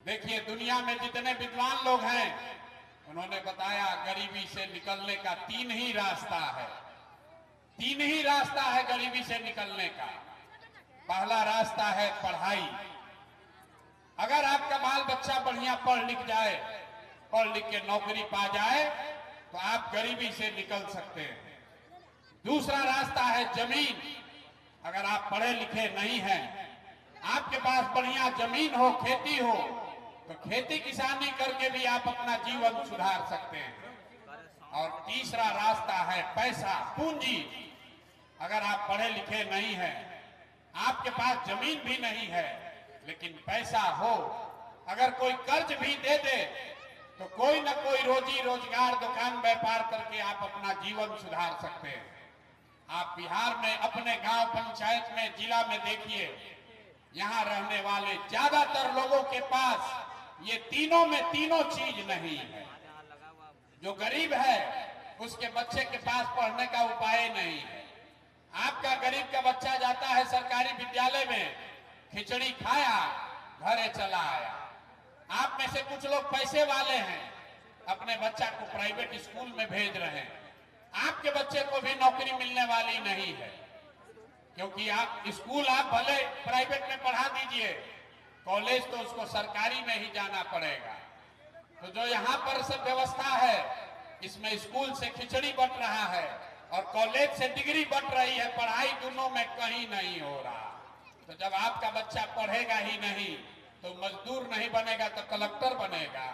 देखिए, दुनिया में जितने विद्वान लोग हैं उन्होंने बताया गरीबी से निकलने का तीन ही रास्ता है। तीन ही रास्ता है गरीबी से निकलने का। पहला रास्ता है पढ़ाई। अगर आपका बाल बच्चा बढ़िया पढ़ लिख जाए, पढ़ लिख के नौकरी पा जाए तो आप गरीबी से निकल सकते हैं। दूसरा रास्ता है जमीन। अगर आप पढ़े लिखे नहीं हैं, आपके पास बढ़िया जमीन हो, खेती हो, तो खेती किसानी करके भी आप अपना जीवन सुधार सकते हैं। और तीसरा रास्ता है पैसा, पूंजी। अगर आप पढ़े लिखे नहीं हैं, आपके पास जमीन भी नहीं है, लेकिन पैसा हो, अगर कोई कर्ज भी दे दे तो कोई ना कोई रोजी रोजगार, दुकान व्यापार करके आप अपना जीवन सुधार सकते हैं। आप बिहार में अपने गांव पंचायत में, जिला में देखिए, यहां रहने वाले ज्यादातर लोगों के पास ये तीनों में तीनों चीज नहीं है। जो गरीब है उसके बच्चे के पास पढ़ने का उपाय नहीं है। आपका गरीब का बच्चा जाता है सरकारी विद्यालय में, खिचड़ी खाया, घरे चला आया। आप में से कुछ लोग पैसे वाले हैं, अपने बच्चा को प्राइवेट स्कूल में भेज रहे हैं। आपके बच्चे को भी नौकरी मिलने वाली नहीं है, क्योंकि आप स्कूल आप भले प्राइवेट में पढ़ा दीजिए, कॉलेज तो उसको सरकारी में ही जाना पड़ेगा। तो जो यहाँ पर सब व्यवस्था है, इसमें स्कूल से खिचड़ी बंट रहा है और कॉलेज से डिग्री बंट रही है, पढ़ाई दोनों में कहीं नहीं हो रहा। तो जब आपका बच्चा पढ़ेगा ही नहीं तो मजदूर नहीं बनेगा तो कलेक्टर बनेगा।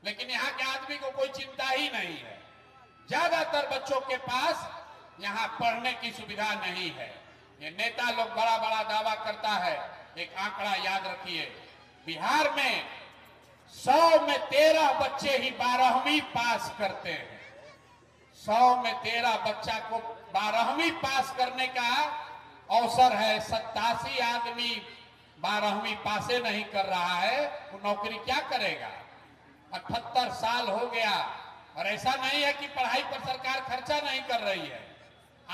लेकिन यहाँ के आदमी को कोई चिंता ही नहीं है। ज्यादातर बच्चों के पास यहाँ पढ़ने की सुविधा नहीं है। ये नेता लोग बड़ा बड़ा दावा करता है। एक आंकड़ा याद रखिए, बिहार में 100 में 13 बच्चे ही 12वीं पास करते हैं। 100 में 13 बच्चा को 12वीं पास करने का अवसर है। 87 आदमी 12वीं पासे नहीं कर रहा है, वो नौकरी क्या करेगा? 78 साल हो गया और ऐसा नहीं है कि पढ़ाई पर सरकार खर्चा नहीं कर रही है।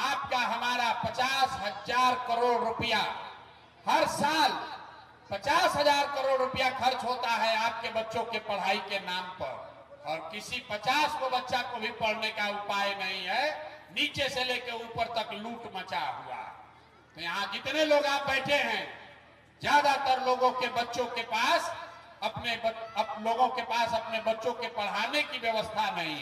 आपका हमारा 50,000 करोड़ रुपया हर साल, 50,000 करोड़ रुपया खर्च होता है आपके बच्चों के पढ़ाई के नाम पर, और किसी 50 को बच्चा को भी पढ़ने का उपाय नहीं है। नीचे से लेकर ऊपर तक लूट मचा हुआ। तो यहाँ जितने लोग आप बैठे हैं, ज्यादातर लोगों के बच्चों के पास अपने बच्चों के पढ़ाने की व्यवस्था नहीं है।